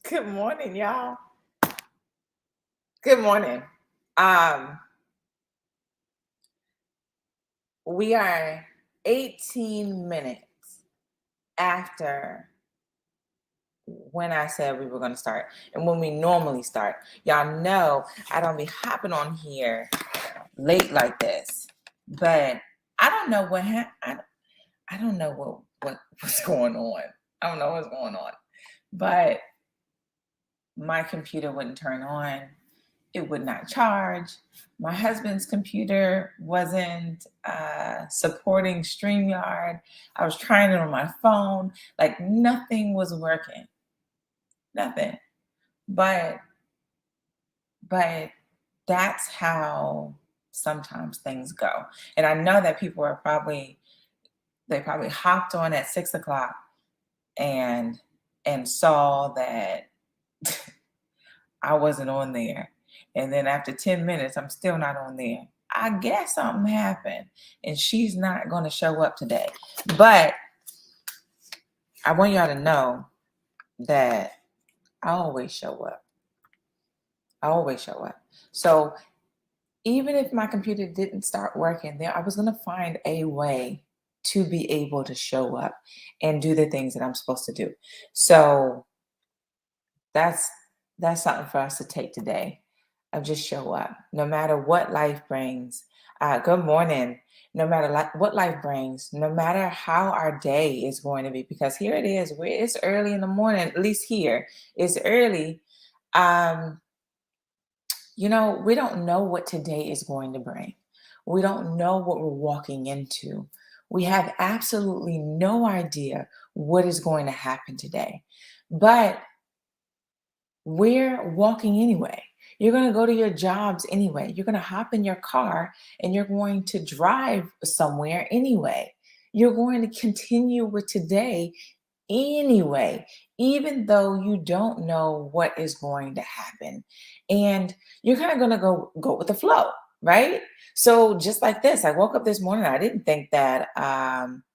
Good morning, y'all. Good morning. Um, we are 18 minutes after when I said we were going to start and when we normally start. Y'all know I don't be hopping on here late like this, but I don't know what I don't know what's going on. I don't know what's going on, but my computer wouldn't turn on. It would not charge. My husband's computer wasn't supporting StreamYard. I was trying it on my phone. Like nothing was working. Nothing. But that's how sometimes things go. And I know that people are they probably hopped on at 6 o'clock and saw that I wasn't on there. And then after 10 minutes, I'm still not on there. I guess something happened and she's not going to show up today. But I want y'all to know that I always show up. I always show up. So even if my computer didn't start working, I was going to find a way to be able to show up and do the things that I'm supposed to do. So that's something for us to take today. Of just show up, no matter what life brings. Good morning. No matter what life brings, no matter how our day is going to be, because here it is. It's early in the morning. At least here, it's early. We don't know what today is going to bring. We don't know what we're walking into. We have absolutely no idea what is going to happen today, but we're walking anyway. You're going to go to your jobs anyway. You're going to hop in your car and you're going to drive somewhere anyway. You're going to continue with today anyway, even though you don't know what is going to happen. And you're kind of going to go with the flow, right? So just like this, I woke up this morning. I didn't think that,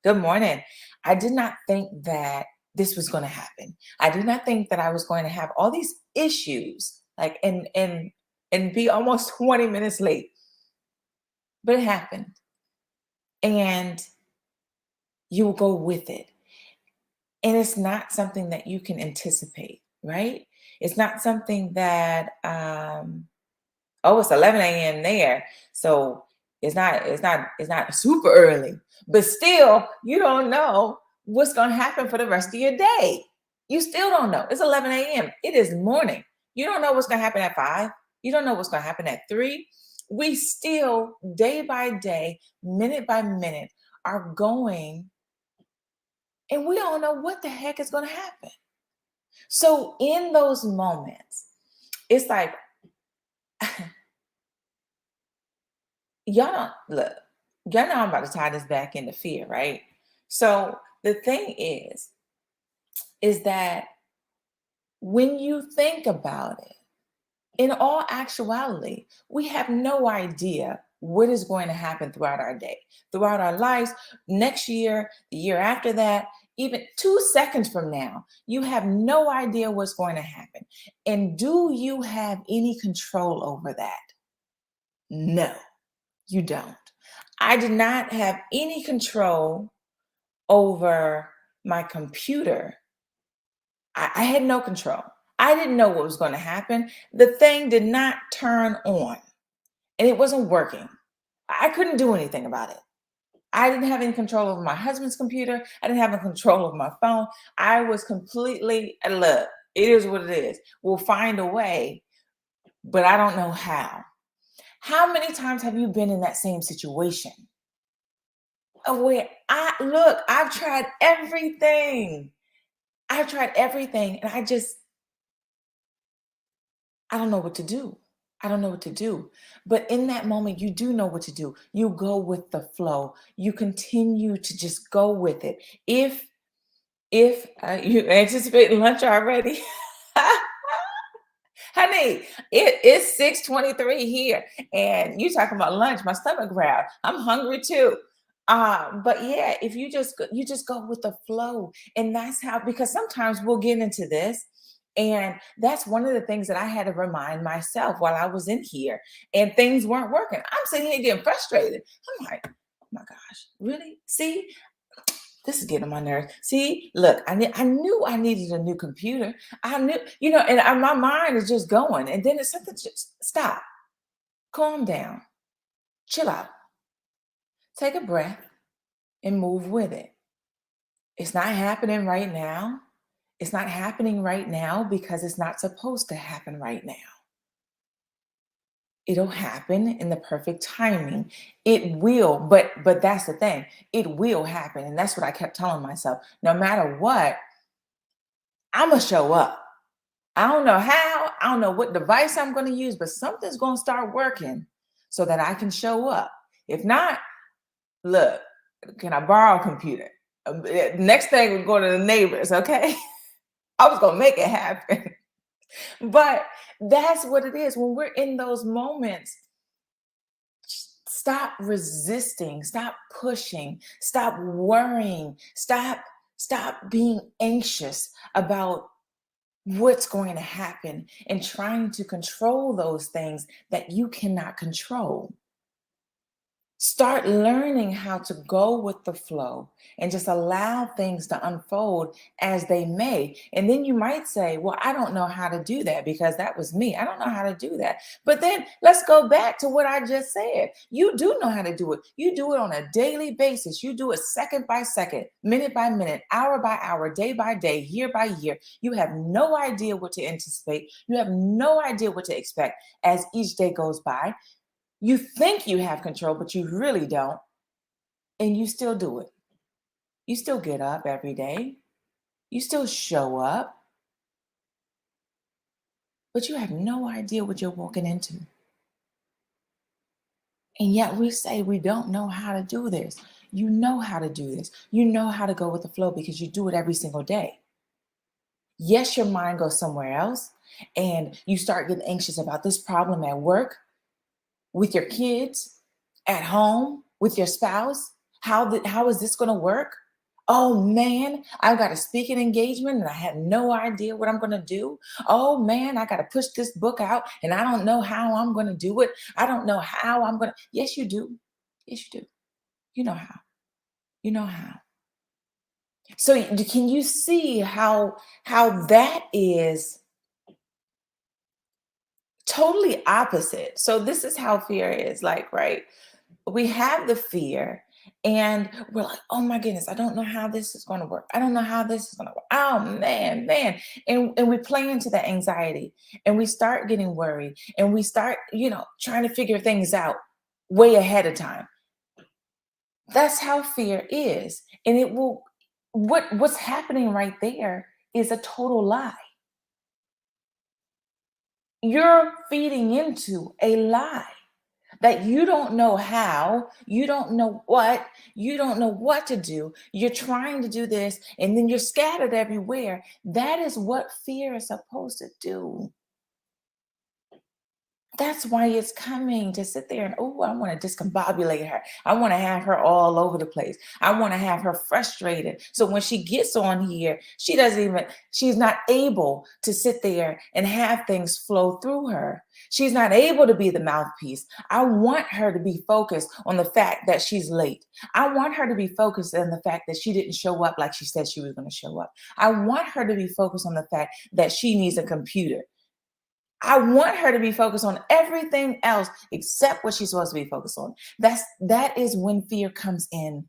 good morning. I did not think that this was going to happen. I did not think that I was going to have all these issues, like and be almost 20 minutes late. But it happened. And you will go with it. And it's not something that you can anticipate, right? It's not something that it's 11 a.m. there. So it's not super early, but still you don't know what's going to happen for the rest of your day. You still don't know. It's 11 a.m. It is morning. You don't know what's going to happen at 5. You don't know what's going to happen at 3. We still, day by day, minute by minute, are going, and we don't know what the heck is going to happen. So in those moments, it's like, y'all know I'm about to tie this back into fear, right? So the thing is that when you think about it, in all actuality, we have no idea what is going to happen throughout our day, throughout our lives, next year, the year after that, even 2 seconds from now. You have no idea what's going to happen. And do you have any control over that? No, you don't. I did not have any control over my computer. I had no control. I didn't know what was going to happen. The thing did not turn on and it wasn't working. I couldn't do anything about it. I didn't have any control over my husband's computer. I didn't have any control over my phone. I was completely, look, it is what it is. We'll find a way, but I don't know how. How many times have you been in that same situation? Where I've tried everything. And I don't know what to do. I don't know what to do. But in that moment, you do know what to do. You go with the flow. You continue to just go with it. If you anticipate lunch already, honey, it's 6:23 here, and you talking about lunch. My stomach growled. I'm hungry too. But yeah, if you just go with the flow, and that's how, because sometimes we'll get into this And that's one of the things that I had to remind myself while I was in here and things weren't working. I'm sitting here getting frustrated. I'm like, oh my gosh, really? See, this is getting on my nerves. See, look, I knew I needed a new computer. I knew, and my mind is just going. And then it's something, just stop, calm down, chill out, take a breath and move with it. It's not happening right now. It's not happening right now because it's not supposed to happen right now. It'll happen in the perfect timing. It will, but that's the thing. It will happen. And that's what I kept telling myself. No matter what, I'm gonna show up. I don't know how, I don't know what device I'm gonna use, but something's gonna start working so that I can show up. If not, look, can I borrow a computer? Next thing we're going to the neighbors, okay? I was gonna make it happen. But that's what it is. When we're in those moments, stop resisting, stop pushing, stop worrying, stop being anxious about what's going to happen and trying to control those things that you cannot control. Start learning how to go with the flow and just allow things to unfold as they may. And then you might say, well, I don't know how to do that because that was me. I don't know how to do that. But then let's go back to what I just said. You do know how to do it. You do it on a daily basis. You do it second by second, minute by minute, hour by hour, day by day, year by year. You have no idea what to anticipate. You have no idea what to expect as each day goes by. You think you have control, but you really don't. And you still do it. You still get up every day. You still show up, but you have no idea what you're walking into. And yet we say we don't know how to do this. You know how to do this. You know how to go with the flow because you do it every single day. Yes, your mind goes somewhere else and you start getting anxious about this problem at work, with your kids, at home, with your spouse. How is this going to work? Oh man, I've got a speaking engagement and I have no idea what I'm going to do. Oh man, I got to push this book out and I don't know how I'm going to do it. I don't know how I'm going to. Yes, you do. Yes, you do. You know how. You know how. So can you see how that is totally opposite? So this is how fear is like, right? We have the fear and we're like, oh my goodness, I don't know how this is going to work. I don't know how this is going to work. Oh man. And we play into the anxiety and we start getting worried and we start, trying to figure things out way ahead of time. That's how fear is. And it will, what's happening right there is a total lie. You're feeding into a lie that you don't know how, you don't know what to do. You're trying to do this and then you're scattered everywhere. That is what fear is supposed to do. That's why it's coming to sit there and, oh, I want to discombobulate her. I want to have her all over the place. I want to have her frustrated. So when she gets on here, she's not able to sit there and have things flow through her. She's not able to be the mouthpiece. I want her to be focused on the fact that she's late. I want her to be focused on the fact that she didn't show up like she said she was going to show up. I want her to be focused on the fact that she needs a computer. I want her to be focused on everything else except what she's supposed to be focused on. That is when fear comes in.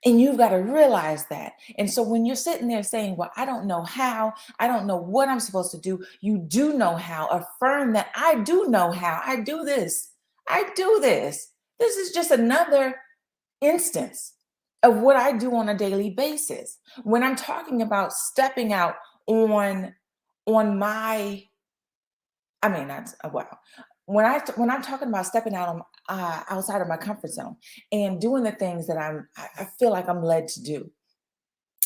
And you've got to realize that. And so when you're sitting there saying, well, I don't know how, I don't know what I'm supposed to do, you do know how. Affirm that I do know how. I do this. I do this. This is just another instance of what I do on a daily basis. When I'm talking about stepping out on my, I mean, that's wow. When I'm talking about stepping out on outside of my comfort zone and doing the things that I feel like I'm led to do,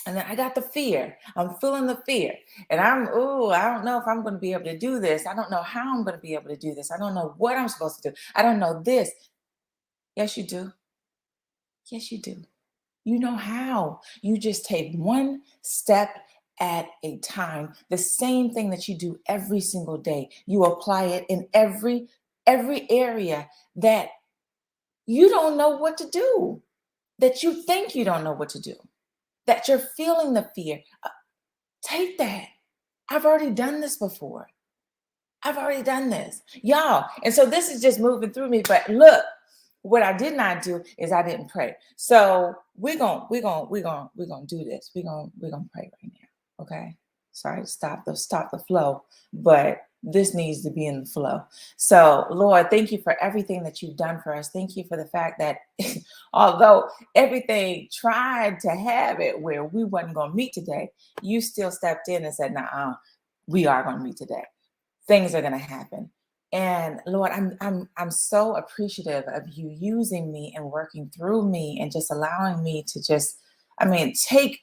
and then I got the fear. I'm feeling the fear, and I don't know if I'm going to be able to do this. I don't know how I'm going to be able to do this. I don't know what I'm supposed to do. I don't know this. Yes, you do. Yes, you do. You know how. You just take one step at a time. The same thing that you do every single day, you apply it in every area that you don't know what to do, that you think you don't know what to do, that you're feeling the fear. Take that. I've already done this before. I've already done this, y'all. And so this is just moving through me. But look, what I did not do is I didn't pray. So we're gonna do this. We're gonna pray right now. Okay. Sorry to stop the flow, but this needs to be in the flow. So Lord, thank you for everything that you've done for us. Thank you for the fact that although everything tried to have it where we wasn't gonna meet today, you still stepped in and said, nah, we are gonna meet today. Things are going to happen. And Lord, I'm so appreciative of you using me and working through me and just allowing me to just, take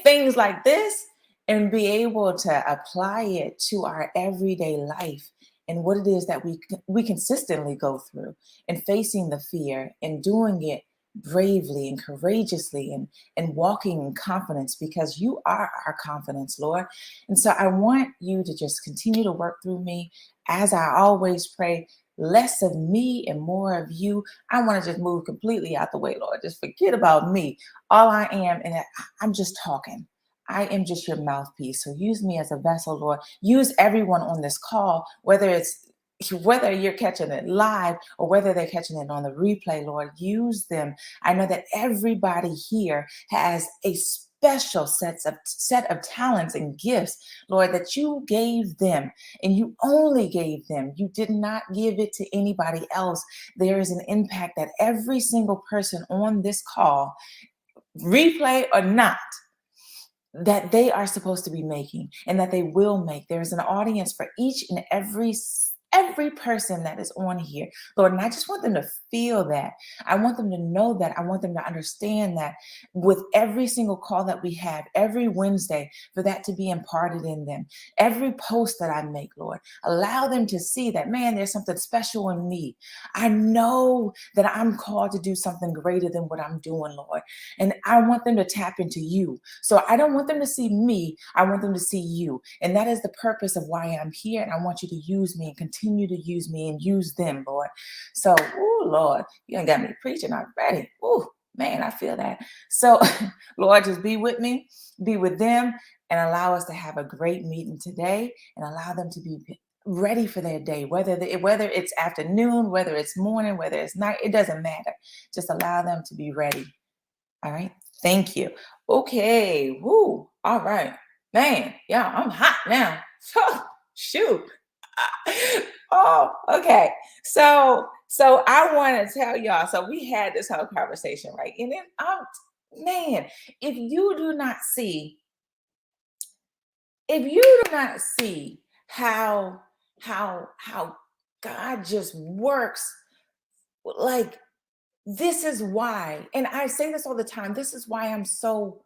things like this and be able to apply it to our everyday life and what it is that we consistently go through, and facing the fear and doing it bravely and courageously, and walking in confidence, because you are our confidence, Lord. And so I want you to just continue to work through me, as I always pray, less of me and more of you. I want to just move completely out the way, Lord. Just forget about me. All I am, and I'm just talking. I am just your mouthpiece. So use me as a vessel, Lord. Use everyone on this call, whether you're catching it live or whether they're catching it on the replay, Lord. Use them. I know that everybody here has a special set of talents and gifts, Lord, that you gave them, and you only gave them. You did not give it to anybody else. There is an impact that every single person on this call, replay or not, that they are supposed to be making and that they will make. There's an audience for each and every person that is on here, Lord. And I just want them to feel that. I want them to know that. I want them to understand that with every single call that we have every Wednesday, for that to be imparted in them. Every post that I make, Lord, allow them to see that, man, there's something special in me. I know that I'm called to do something greater than what I'm doing, Lord. And I want them to tap into you. So I don't want them to see me. I want them to see you. And that is the purpose of why I'm here. And I want you to use me and continue to use me and use them, Lord. So, oh, Lord, you ain't got me preaching already. Oh, man, I feel that. So, Lord, just be with me, be with them, and allow us to have a great meeting today, and allow them to be ready for their day, whether it's afternoon, whether it's morning, whether it's night, it doesn't matter. Just allow them to be ready. All right. Thank you. Okay. Woo. All right. Man, yeah, I'm hot now. Shoot. Oh, okay. So I want to tell y'all. So we had this whole conversation, right? And then man, if you do not see, how God just works, like, this is why, and I say this all the time, this is why I'm so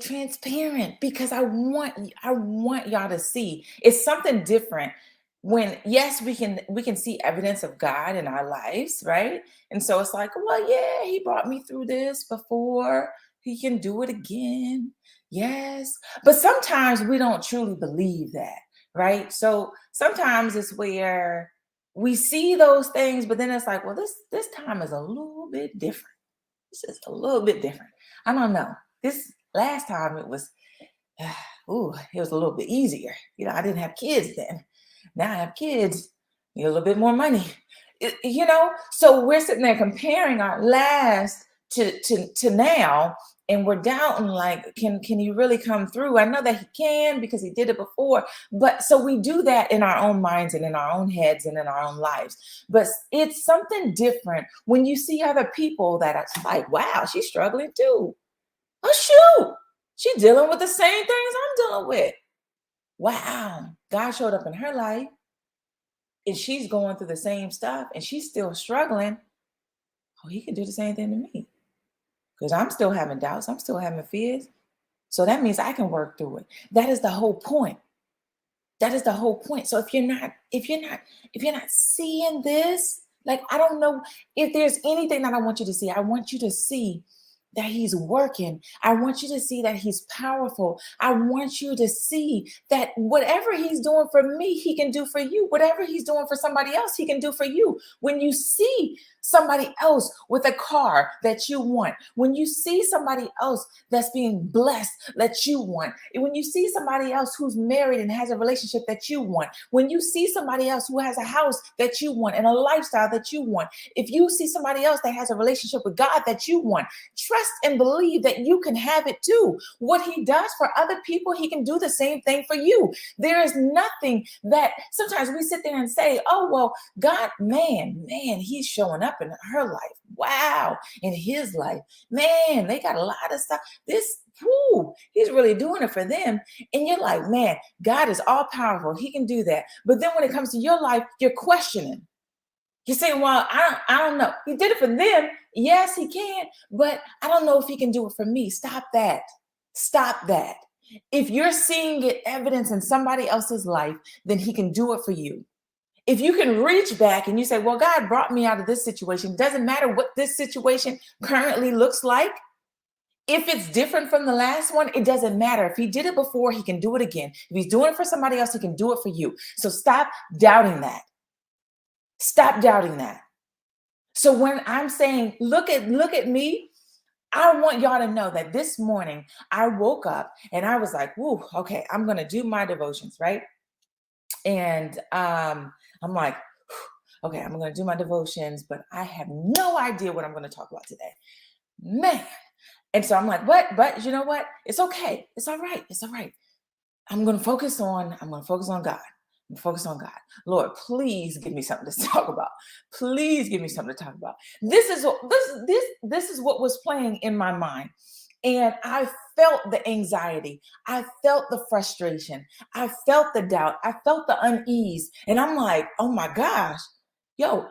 transparent, because I want y'all to see it's something different when, yes, we can see evidence of God in our lives, right? And so it's like, well, yeah, he brought me through this before. He can do it again. Yes. But sometimes we don't truly believe that, right? So sometimes it's where we see those things, but then it's like, well, this time is a little bit different. This is a little bit different. I don't know. This last time it was, it was a little bit easier. I didn't have kids then. Now I have kids, a little bit more money. So we're sitting there comparing our last to now, and we're doubting, like, can he really come through? I know that he can because he did it before, but so we do that in our own minds and in our own heads and in our own lives. But it's something different when you see other people that are like, wow, she's struggling too. Oh, shoot, she's dealing with the same things I'm dealing with. Wow, God showed up in her life and she's going through the same stuff and she's still struggling. Oh, he can do the same thing to me, because I'm still having doubts. I'm still having fears. So that means I can work through it. That is the whole point. That is the whole point. So if you're not seeing this, like, I don't know if there's anything that I want you to see. I want you to see that he's working. I want you to see that he's powerful. I want you to see that whatever he's doing for me, he can do for you. Whatever he's doing for somebody else, he can do for you. When you see somebody else with a car that you want, when you see somebody else that's being blessed that you want, when you see somebody else who's married and has a relationship that you want, when you see somebody else who has a house that you want and a lifestyle that you want, if you see somebody else that has a relationship with God that you want, trust and believe that you can have it too. What he does for other people, he can do the same thing for you. There is nothing that sometimes we sit there and say, oh, well, God, man, he's showing up in her life. Wow. In his life, man, they got a lot of stuff. He's really doing it for them. And you're like, man, God is all powerful. He can do that. But then when it comes to your life, you're questioning. You're saying, well, I don't know. He did it for them. Yes, he can. But I don't know if he can do it for me. Stop that. Stop that. If you're seeing it evidence in somebody else's life, then he can do it for you. If you can reach back and you say, well, God brought me out of this situation, doesn't matter what this situation currently looks like. If it's different from the last one, it doesn't matter. If he did it before, he can do it again. If he's doing it for somebody else, he can do it for you. So stop doubting that. Stop doubting that. So when I'm saying, look at me, I want y'all to know that this morning I woke up and I was like, whoo, okay, I'm going to do my devotions, right? And I'm like, okay, I'm going to do my devotions, but I have no idea what I'm going to talk about today. Man. And so I'm like, what? But you know what? It's okay. It's all right. It's all right. I'm going to focus on God. I'm going to focus on God. Lord, please give me something to talk about. Please give me something to talk about. This is what was playing in my mind. And I felt the anxiety. I felt the frustration. I felt the doubt. I felt the unease. And I'm like, oh my gosh, yo,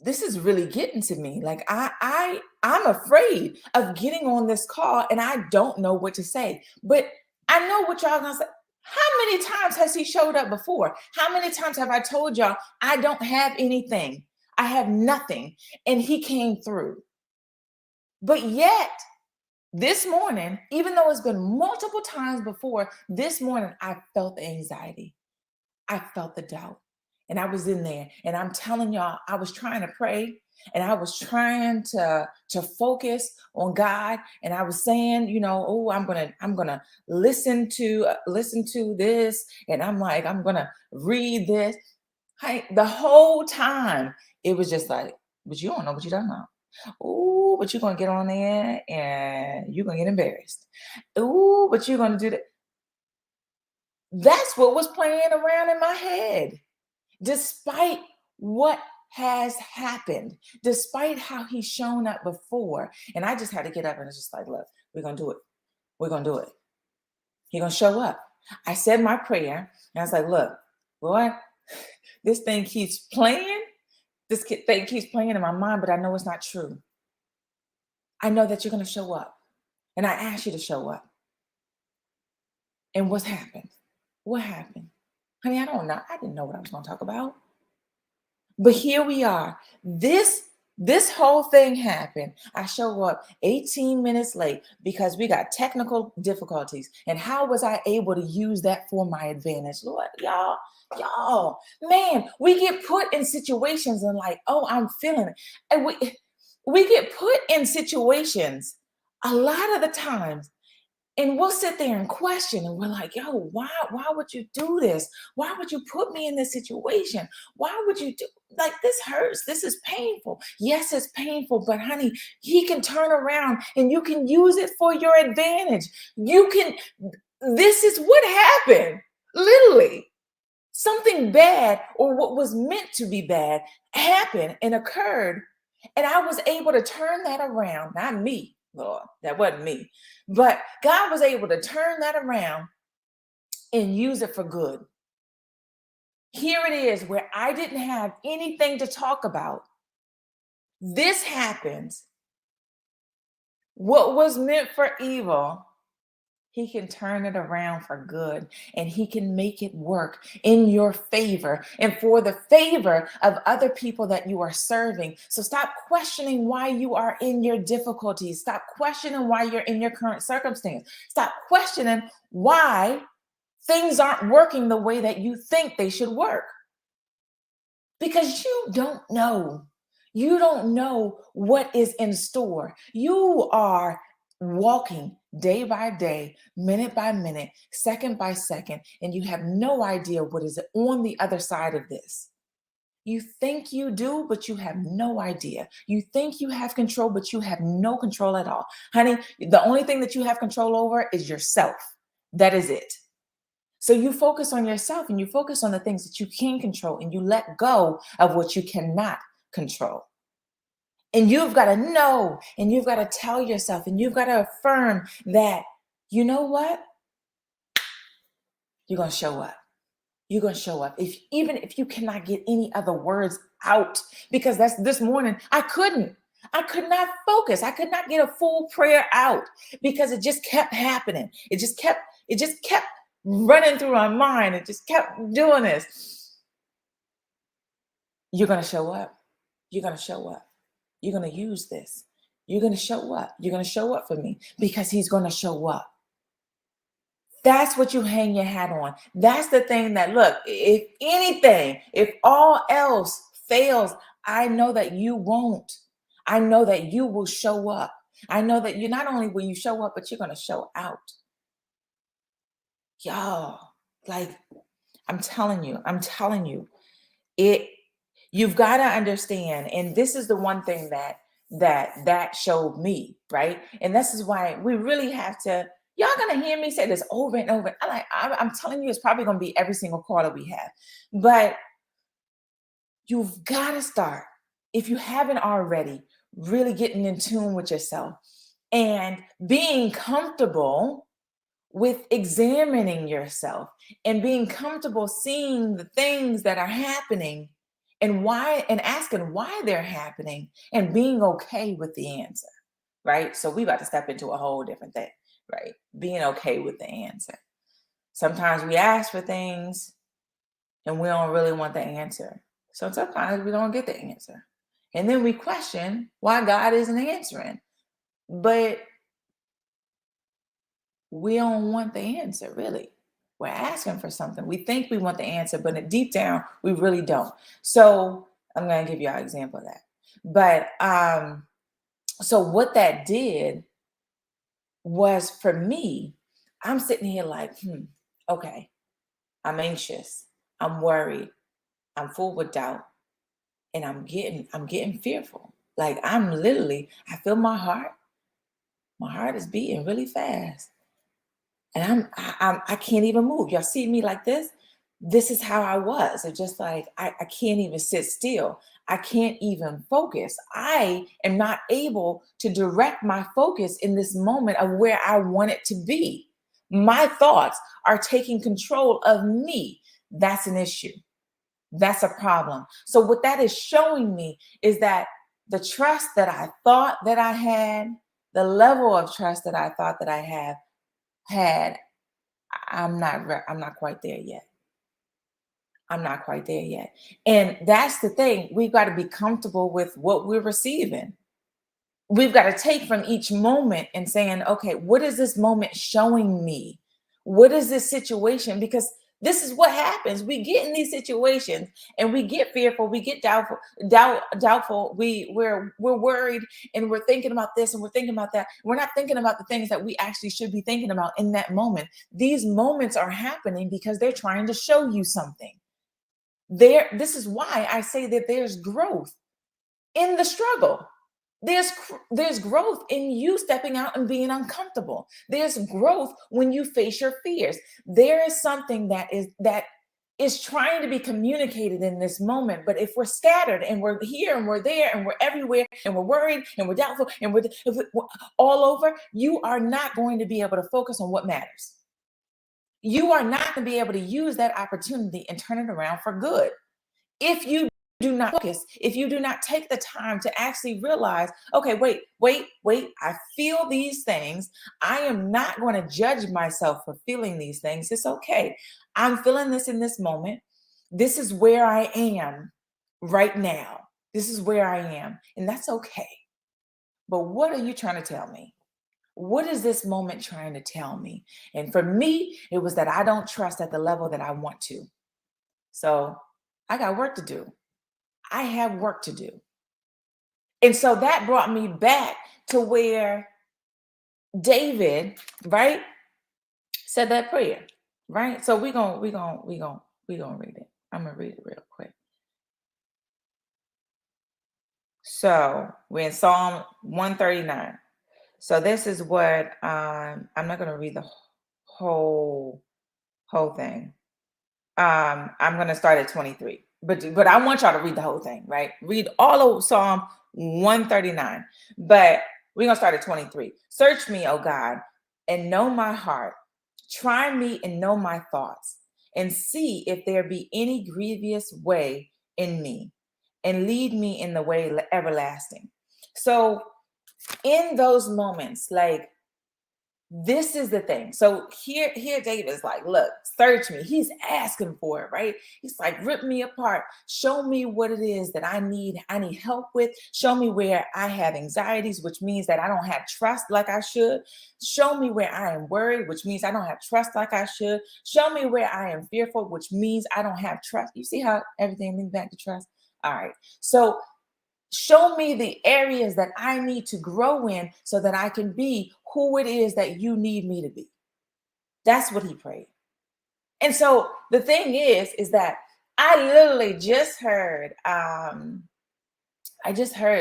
this is really getting to me. Like I'm afraid of getting on this call and I don't know what to say. But I know what y'all gonna say. How many times has he showed up before? How many times have I told y'all I don't have anything? I have nothing. And he came through. But yet, this morning, even though it's been multiple times before, this morning I felt the anxiety. I felt the doubt. And I was in there. And I'm telling y'all, I was trying to pray and I was trying to focus on God. And I was saying, oh, I'm gonna listen to this. And I'm like, I'm gonna read this. The whole time it was just like, but you don't know what you're talking about. Oh, but you're gonna get on there and you're gonna get embarrassed. Oh, but you're gonna do that. That's what was playing around in my head. Despite what has happened, despite how he's shown up before. And I just had to get up and it's just like, look, we're going to do it. We're going to do it. He's going to show up. I said my prayer and I was like, look, Lord, this thing keeps playing. This thing keeps playing in my mind, but I know it's not true. I know that you're going to show up. And I asked you to show up. And what's happened? What happened? Honey, I don't know. I didn't know what I was going to talk about. But here we are. This whole thing happened. I show up 18 minutes late because we got technical difficulties. And how was I able to use that for my advantage? Lord, y'all, man, we get put in situations and like, oh, I'm feeling it. And we get put in situations a lot of the times. And we'll sit there and question, and we're like, yo, why would you do this? Why would you put me in this situation? Why would you do, like, this hurts. This is painful. Yes, it's painful, but honey, he can turn around and you can use it for your advantage. This is what happened. Literally, something bad or what was meant to be bad happened and occurred. And I was able to turn that around, not me. Lord, that wasn't me. But God was able to turn that around and use it for good. Here it is where I didn't have anything to talk about. This happens. What was meant for evil He can turn it around for good, and he can make it work in your favor and for the favor of other people that you are serving. So stop questioning why you are in your difficulties. Stop questioning why you're in your current circumstance. Stop questioning why things aren't working the way that you think they should work, because you don't know. You don't know what is in store. You are walking day by day, minute by minute, second by second, and you have no idea what is on the other side of this. You think you do, but you have no idea. You think you have control, but you have no control at all. Honey, the only thing that you have control over is yourself. That is it. So you focus on yourself and you focus on the things that you can control, and you let go of what you cannot control. And you've got to know, and you've got to tell yourself, and you've got to affirm that, you know what? You're going to show up. You're going to show up. Even if you cannot get any other words out, because that's this morning, I could not focus. I could not get a full prayer out because it just kept happening. It just kept running through my mind. It just kept doing this. You're going to show up. You're going to show up. You're going to use this. You're going to show up. You're going to show up for me because he's going to show up. That's what you hang your hat on. That's the thing that, look, if anything, if all else fails, I know that you won't. I know that you will show up. I know that you not only will you show up, but you're going to show out. Y'all, like, I'm telling you, you've got to understand. And this is the one thing that showed me, right? And this is why we really have to, y'all gonna hear me say this over and over. I'm telling you, it's probably gonna be every single quarter we have. But you've got to start, if you haven't already, really getting in tune with yourself and being comfortable with examining yourself and being comfortable seeing the things that are happening and why, and asking why they're happening, and being okay with the answer, right? So we about to step into a whole different thing, right? Being okay with the answer. Sometimes we ask for things and we don't really want the answer. So sometimes we don't get the answer. And then we question why God isn't answering. But we don't want the answer, really. We're asking for something. We think we want the answer, but deep down, we really don't. So I'm going to give you an example of that. But so what that did was, for me, I'm sitting here like, okay, I'm anxious, I'm worried, I'm full with doubt, and I'm getting fearful. Like, I feel my heart is beating really fast. And I can't even move. Y'all see me like this? This is how I was. It's just like, I can't even sit still. I can't even focus. I am not able to direct my focus in this moment of where I want it to be. My thoughts are taking control of me. That's an issue. That's a problem. So what that is showing me is that the trust that I thought that I had, the level of trust that I thought that I had, I'm not quite there yet. I'm not quite there yet. And that's the thing. We've got to be comfortable with what we're receiving. We've got to take from each moment and saying, okay, what is this moment showing me? What is this situation? Because this is what happens. We get in these situations and we get fearful, we get doubtful, we're worried, and we're thinking about this and we're thinking about that. We're not thinking about the things that we actually should be thinking about in that moment. These moments are happening because they're trying to show you something. This is why I say that there's growth in the struggle. There's growth in you stepping out and being uncomfortable. There's growth when you face your fears. There is something that is trying to be communicated in this moment. But if we're scattered and we're here and we're there and we're everywhere and we're worried and we're doubtful and we're all over, you are not going to be able to focus on what matters. You are not going to be able to use that opportunity and turn it around for good. If you do not focus, if you do not take the time to actually realize, okay, wait, I feel these things. I am not going to judge myself for feeling these things. It's okay. I'm feeling this in this moment. This is where I am right now. This is where I am. And that's okay. But what are you trying to tell me? What is this moment trying to tell me? And for me, it was that I don't trust at the level that I want to. So I got work to do. I have work to do. And so that brought me back to where David, right, said that prayer, right? So we gonna read it. I'm gonna read it real quick. So we're in Psalm 139. So this is what I'm not gonna read the whole thing. I'm going to start at 23, but I want y'all to read the whole thing, right? Read all of Psalm 139, but we're going to start at 23. Search me, O God, and know my heart. Try me and know my thoughts, and see if there be any grievous way in me, and lead me in the way everlasting. So in those moments, like, this is the thing. So here David is like, look, search me. He's asking for it, right? He's like, rip me apart. Show me what it is that I need help with. Show me where I have anxieties, which means that I don't have trust like I should. Show me where I am worried, which means I don't have trust like I should. Show me where I am fearful, which means I don't have trust. You see how everything links back to trust? All right. So show me the areas that I need to grow in so that I can be who it is that you need me to be. That's what he prayed. And so the thing is that I literally just heard,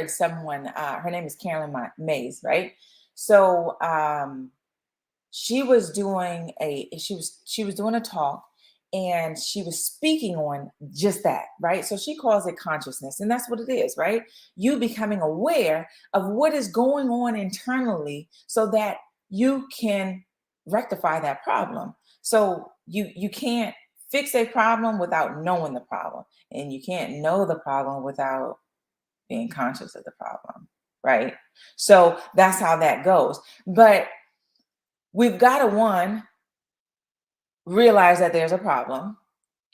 someone, her name is Carolyn Mays, right? So she was doing a talk, and she was speaking on just that, right? So she calls it consciousness, and that's what it is, right? You becoming aware of what is going on internally so that you can rectify that problem. So you can't fix a problem without knowing the problem, and you can't know the problem without being conscious of the problem, right? So that's how that goes. But we've got to, one, realize that there's a problem.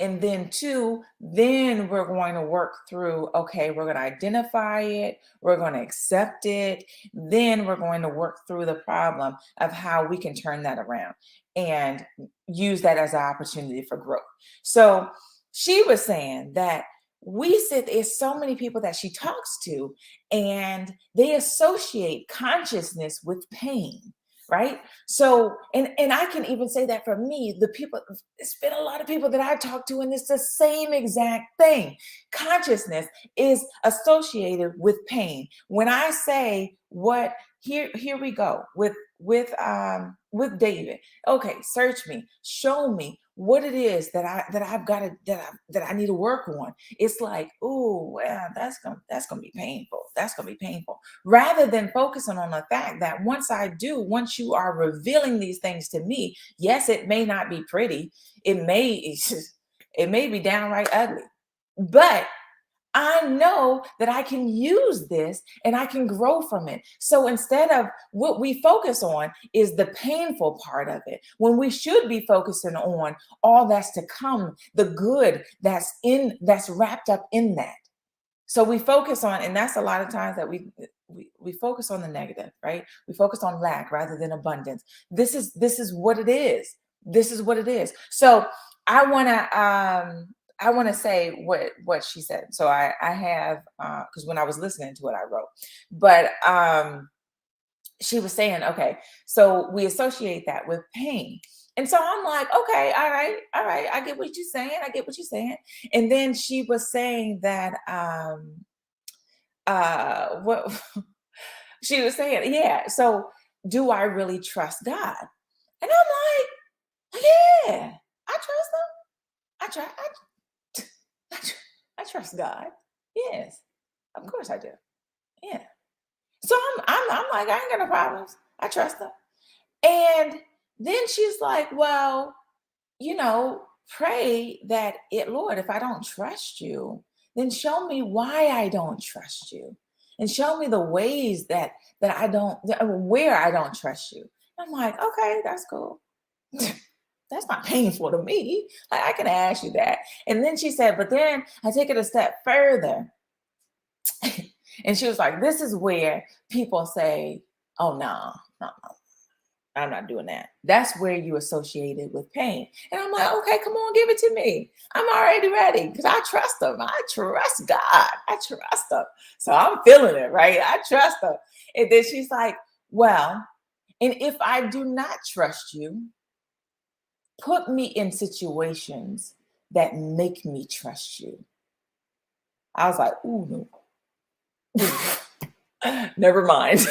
And then two, then we're going to work through, okay, we're going to identify it, we're going to accept it, then we're going to work through the problem of how we can turn that around and use that as an opportunity for growth. So she was saying that there's so many people that she talks to, and they associate consciousness with pain. Right. So, and I can even say that for me, it's been a lot of people that I talk to, and it's the same exact thing. Consciousness is associated with pain. When I say here we go with David. Okay, search me, show me what it is that I've got to that I need to work on. It's like, oh, well, that's gonna be painful. That's gonna be painful. Rather than focusing on the fact that once you are revealing these things to me, yes, it may not be pretty. It may be downright ugly, but I know that I can use this and I can grow from it. So instead of what we focus on is the painful part of it, when we should be focusing on all that's to come, the good that's wrapped up in that. So we focus on, and that's a lot of times that we focus on the negative, right? We focus on lack rather than abundance. This is what it is. This is what it is. So I want to say what she said. So I have, because when I was listening to it, I wrote, but she was saying, okay, so we associate that with pain. And so I'm like, okay, all right, I get what you're saying. And then she was saying that what she was saying, yeah. So do I really trust God? And I'm like, yeah, I trust him. I try. I trust God. Yes, of course I do. Yeah. So I'm like, I ain't got no problems. I trust him. And then she's like, well, pray that Lord, if I don't trust you, then show me why I don't trust you. And show me the ways that I don't where I don't trust you. I'm like, okay, that's cool. That's not painful to me. Like, I can ask you that. And then she said, but then I take it a step further. And she was like, this is where people say, oh, no, no, no, I'm not doing that. That's where you associate it with pain. And I'm like, okay, come on, give it to me. I'm already ready because I trust him. I trust God. I trust him. So I'm feeling it, right? I trust him. And then she's like, well, and if I do not trust you, put me in situations that make me trust you. I was like, ooh, no. Never mind.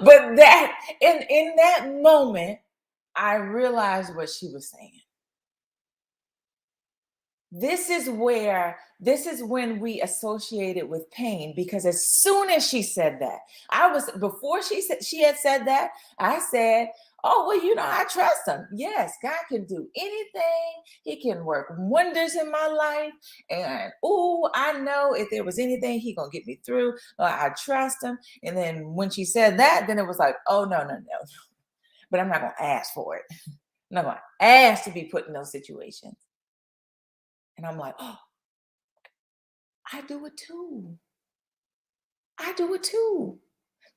But that in that moment, I realized what she was saying. This is when we associate it with pain, because as soon as she said that, before she had said that, I said, oh, well, I trust him. Yes, God can do anything. He can work wonders in my life. And I know if there was anything, he gonna get me through. I trust him. And then when she said that, then it was like, oh, no, no, no. But I'm not gonna ask for it. I'm not gonna ask to be put in those situations. And I'm like, oh, I do it too. I do it too.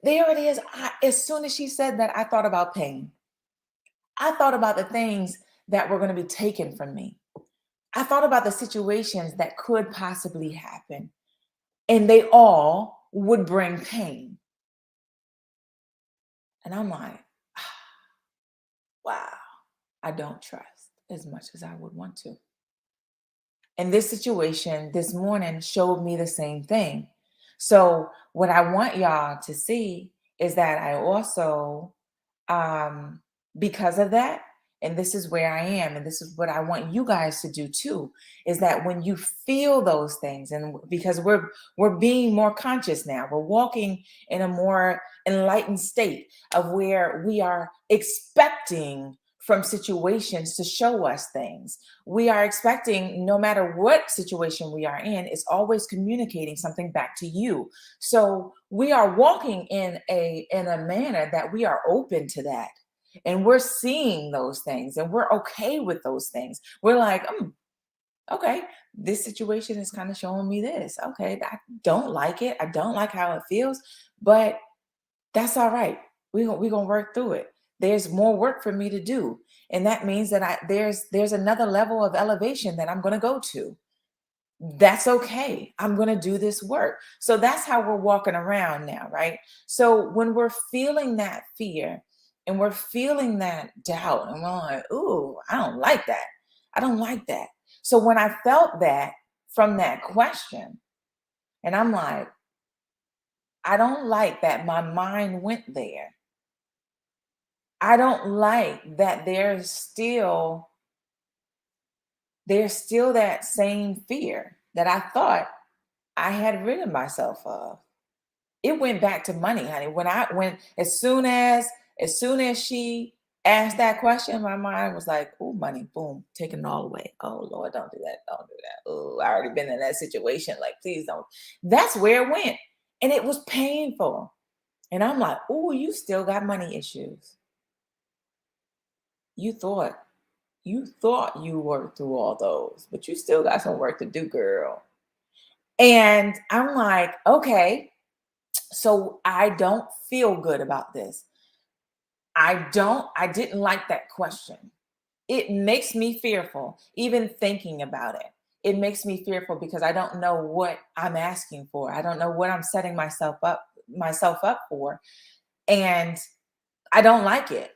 There it is. As soon as she said that, I thought about pain. I thought about the things that were going to be taken from me. I thought about the situations that could possibly happen, and they all would bring pain. And I'm like, wow, I don't trust as much as I would want to. And this situation this morning showed me the same thing. So what I want y'all to see is that I also, because of that, and this is where I am, and this is what I want you guys to do too, is that when you feel those things, and because we're being more conscious now, we're walking in a more enlightened state of where we are expecting from situations to show us things. We are expecting, no matter what situation we are in, it's always communicating something back to you. So we are walking in a manner that we are open to that. And we're seeing those things and we're okay with those things. We're like, okay, this situation is kind of showing me this. Okay, I don't like it. I don't like how it feels, but that's all right. We're gonna work through it. There's more work for me to do. And that means that there's another level of elevation that I'm gonna go to. That's okay. I'm going to do this work. So that's how we're walking around now, right? So when we're feeling that fear and we're feeling that doubt, and we're like, ooh, I don't like that. I don't like that. So when I felt that from that question, and I'm like, I don't like that my mind went there. I don't like that there's still that same fear that I thought I had rid of myself of. It went back to money, honey. When as soon as she asked that question, my mind was like, oh, money, boom, taking it all away. Oh Lord, don't do that. Don't do that. Oh, I already been in that situation. Like, please don't. That's where it went. And it was painful. And I'm like, oh, you still got money issues. You thought you worked through all those, but you still got some work to do, girl. And I'm like, okay, so I don't feel good about this. I didn't like that question. It makes me fearful, even thinking about it. It makes me fearful because I don't know what I'm asking for. I don't know what I'm setting myself up for. And I don't like it.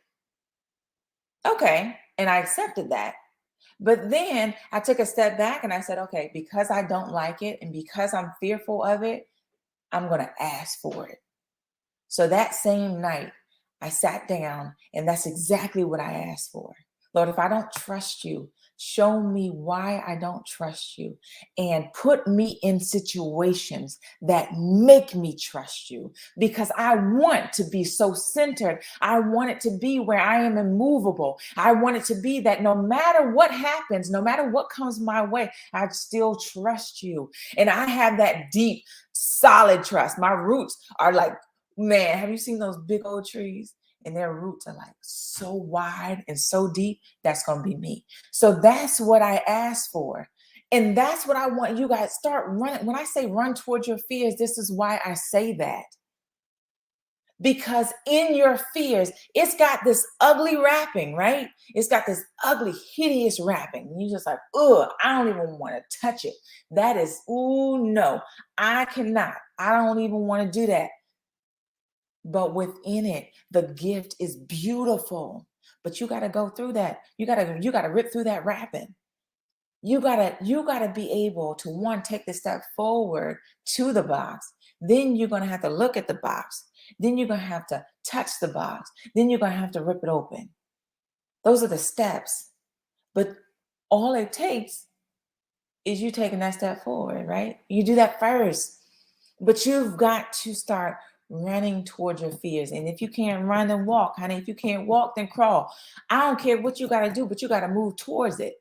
Okay. And I accepted that. But then I took a step back and I said, okay, because I don't like it and because I'm fearful of it, I'm going to ask for it. So that same night, I sat down and that's exactly what I asked for. Lord, if I don't trust you, Show me why I don't trust you, and put me in situations that make me trust you, because I want to be so centered. I want it to be where I am immovable. I want it to be that no matter what happens, no matter what comes my way, I still trust you. And I have that deep, solid trust. My roots are like, man, have you seen those big old trees? And their roots are like so wide and so deep. That's going to be me. So that's what I asked for. And that's what I want you guys start running. When I say run towards your fears, this is why I say that. Because in your fears, it's got this ugly wrapping, right? It's got this ugly, hideous wrapping. And you're just like, ugh, I don't even want to touch it. That is, ooh, no, I cannot. I don't even want to do that. But within it, the gift is beautiful. But you got to go through that. You got to rip through that wrapping. You gotta be able to, one, take the step forward to the box. Then you're gonna have to look at the box. Then you're gonna have to touch the box. Then you're gonna have to rip it open. Those are the steps. But all it takes is you taking that step forward, right? You do that first. But you've got to start running towards your fears. And if you can't run, then walk, honey. If you can't walk, then crawl. I don't care what you gotta do, but you gotta move towards it.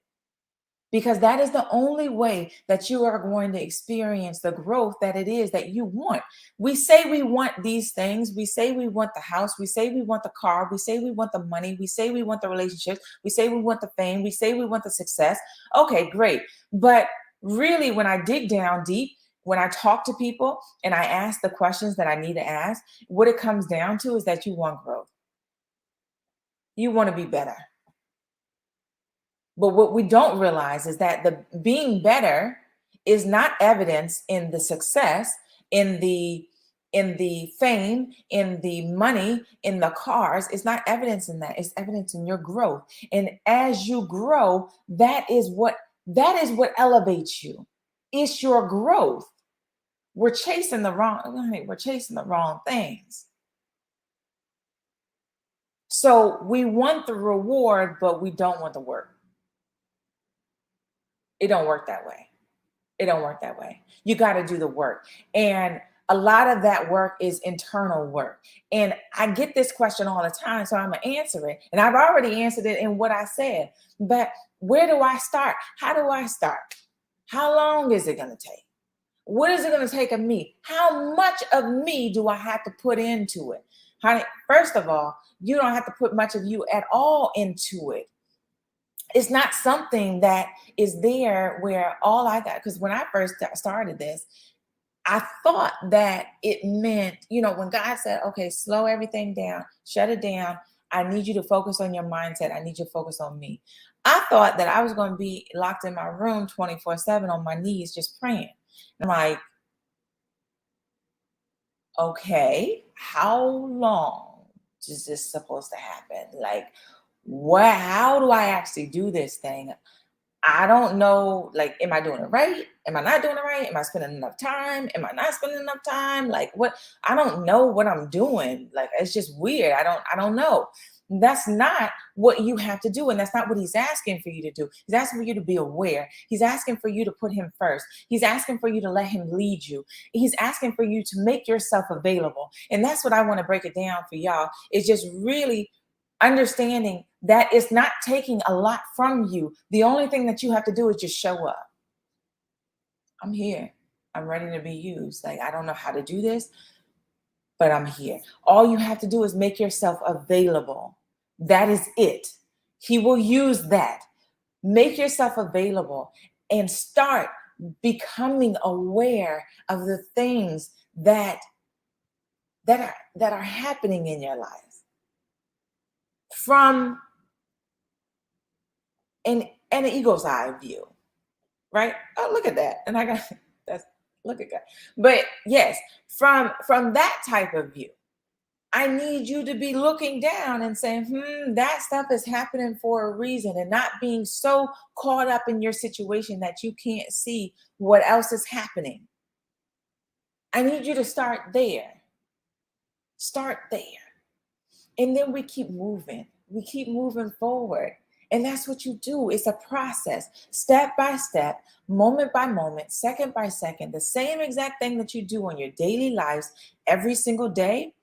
Because that is the only way that you are going to experience the growth that it is that you want. We say we want these things. We say we want the house. We say we want the car. We say we want the money. We say we want the relationships. We say we want the fame. We say we want the success. Okay, great. But really, when I dig down deep, when I talk to people and I ask the questions that I need to ask, what it comes down to is that you want growth. You want to be better. But what we don't realize is that the being better is not evidence in the success, in the fame, in the money, in the cars. It's not evidence in that. It's evidence in your growth. And as you grow, that is what elevates you. It's your growth. We're chasing the wrong things. So we want the reward, but we don't want the work. It don't work that way. It don't work that way. You got to do the work. And a lot of that work is internal work. And I get this question all the time, so I'm going to answer it. And I've already answered it in what I said. But where do I start? How do I start? How long is it going to take? What is it going to take of me? How much of me do I have to put into it? Honey, first of all, you don't have to put much of you at all into it. It's not something that is there where all I got, because when I first started this, I thought that it meant, when God said, okay, slow everything down, shut it down. I need you to focus on your mindset. I need you to focus on me. I thought that I was going to be locked in my room 24/7 on my knees, just praying. I'm like, okay, how long is this supposed to happen? Like, how do I actually do this thing? I don't know, like, am I doing it right? Am I not doing it right? Am I spending enough time? Am I not spending enough time? Like, what? I don't know what I'm doing. Like, it's just weird. I don't know. That's not what you have to do. And that's not what he's asking for you to do. He's asking for you to be aware. He's asking for you to put him first. He's asking for you to let him lead you. He's asking for you to make yourself available. And that's what I want to break it down for y'all. It's just really understanding that it's not taking a lot from you. The only thing that you have to do is just show up. I'm here. I'm ready to be used. Like, I don't know how to do this, but I'm here. All you have to do is make yourself available. That is it. He will use that. Make yourself available and start becoming aware of the things that are happening in your life from an eagle's eye view, right? Oh, look at that. And I got that's look at that. But yes, from that type of view, I need you to be looking down and saying, that stuff is happening for a reason, and not being so caught up in your situation that you can't see what else is happening. I need you to start there. Start there. And then we keep moving. We keep moving forward. And that's what you do. It's a process, step by step, moment by moment, second by second, the same exact thing that you do on your daily lives every single day.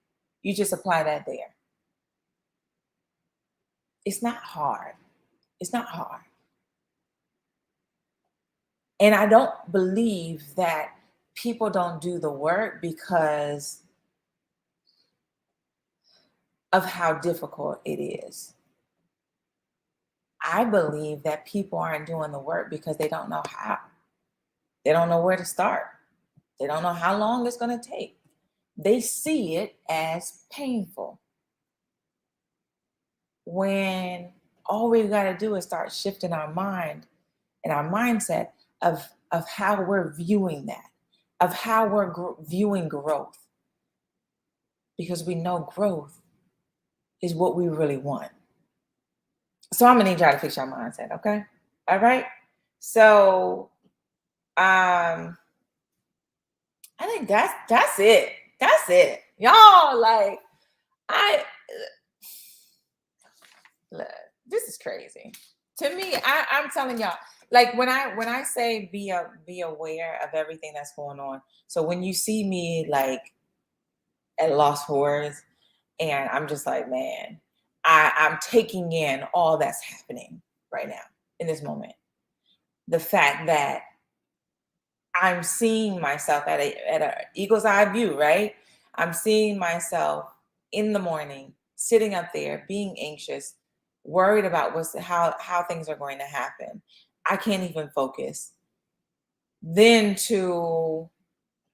You just apply that there. It's not hard. It's not hard. And I don't believe that people don't do the work because of how difficult it is. I believe that people aren't doing the work because they don't know how. They don't know where to start. They don't know how long it's going to take. They see it as painful. When all we've got to do is start shifting our mind and our mindset of how we're viewing that, of how we're viewing growth. Because we know growth is what we really want. So I'm gonna need y'all to fix your mindset, okay? All right. So I think that's it. That's it. Y'all, like, I look, this is crazy. To me, I'm telling y'all, like when I say be aware of everything that's going on. So when you see me like at lost for words, and I'm just like, man, I'm taking in all that's happening right now in this moment. The fact that I'm seeing myself at a eagle's eye view, right? I'm seeing myself in the morning, sitting up there, being anxious, worried about how things are going to happen. I can't even focus. Then to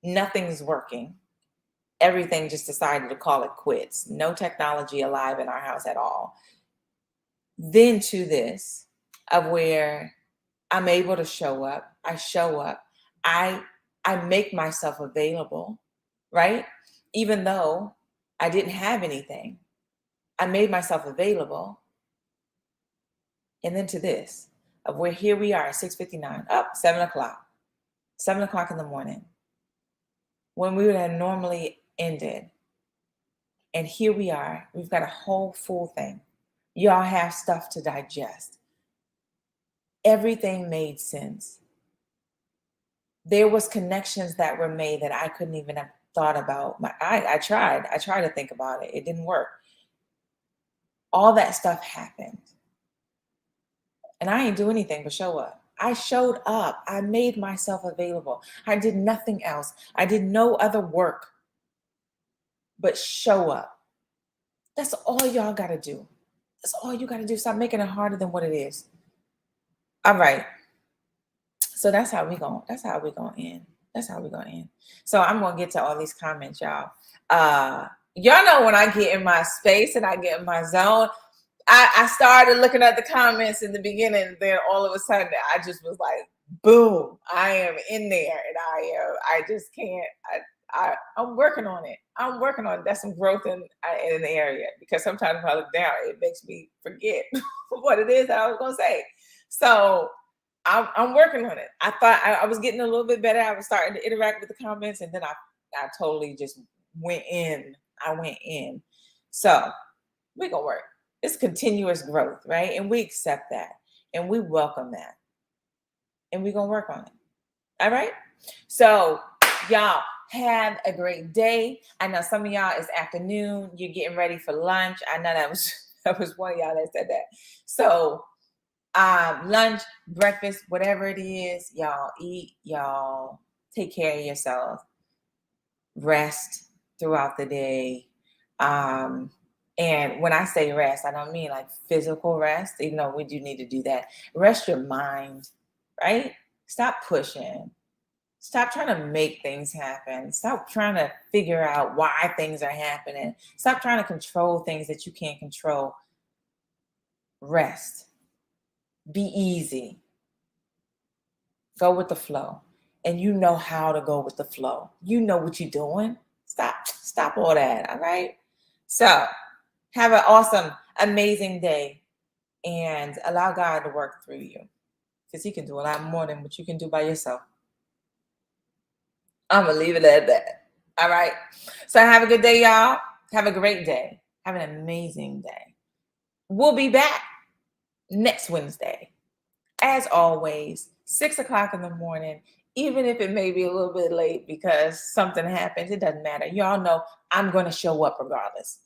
nothing's working. Everything just decided to call it quits. No technology alive in our house at all. Then to this of where I'm able to show up. I show up. I make myself available, right? Even though I didn't have anything, I made myself available. And then to this of where here we are, 6:59, up 7:00, 7:00 in the morning, when we would have normally ended. And here we are. We've got a whole full thing. Y'all have stuff to digest. Everything made sense. There was connections that were made that I couldn't even have thought about. I tried to think about it. It didn't work. All that stuff happened. And I didn't do anything but show up. I showed up. I made myself available. I did nothing else. I did no other work but show up. That's all y'all got to do. That's all you got to do. Stop making it harder than what it is. All right. So that's how we going. That's how we going to end. That's how we going to end. So I'm going to get to all these comments, y'all. Y'all know when I get in my space and I get in my zone, I started looking at the comments in the beginning. Then all of a sudden, I just was like, boom, I am in there, and I just can't. I'm working on it. I'm working on it. That's some growth in the area, because sometimes if I look down, it makes me forget what it is that I was going to say. So I'm working on it. I thought I was getting a little bit better. I was starting to interact with the comments, and then I totally just went in. I went in. So we're going to work. It's continuous growth, right? And we accept that, and we welcome that, and we're going to work on it. All right? So y'all have a great day. I know some of y'all, it's afternoon. You're getting ready for lunch. I know that was one of y'all that said that. So lunch, breakfast, whatever it is, y'all eat, y'all take care of yourself, rest throughout the day. And when I say rest, I don't mean like physical rest, even though we do need to do that. Rest your mind, right? Stop pushing. Stop trying to make things happen. Stop trying to figure out why things are happening. Stop trying to control things that you can't control. Rest. Be easy. Go with the flow. And you know how to go with the flow. You know what you're doing. Stop all that. All right. So have an awesome, amazing day, and allow God to work through you, because He can do a lot more than what you can do by yourself. I'm going to leave it at that. All right. So have a good day, y'all. Have a great day. Have an amazing day. We'll be back next Wednesday. As always, 6 o'clock in the morning, even if it may be a little bit late because something happens, it doesn't matter. Y'all know I'm going to show up regardless.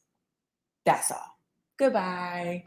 That's all. Goodbye.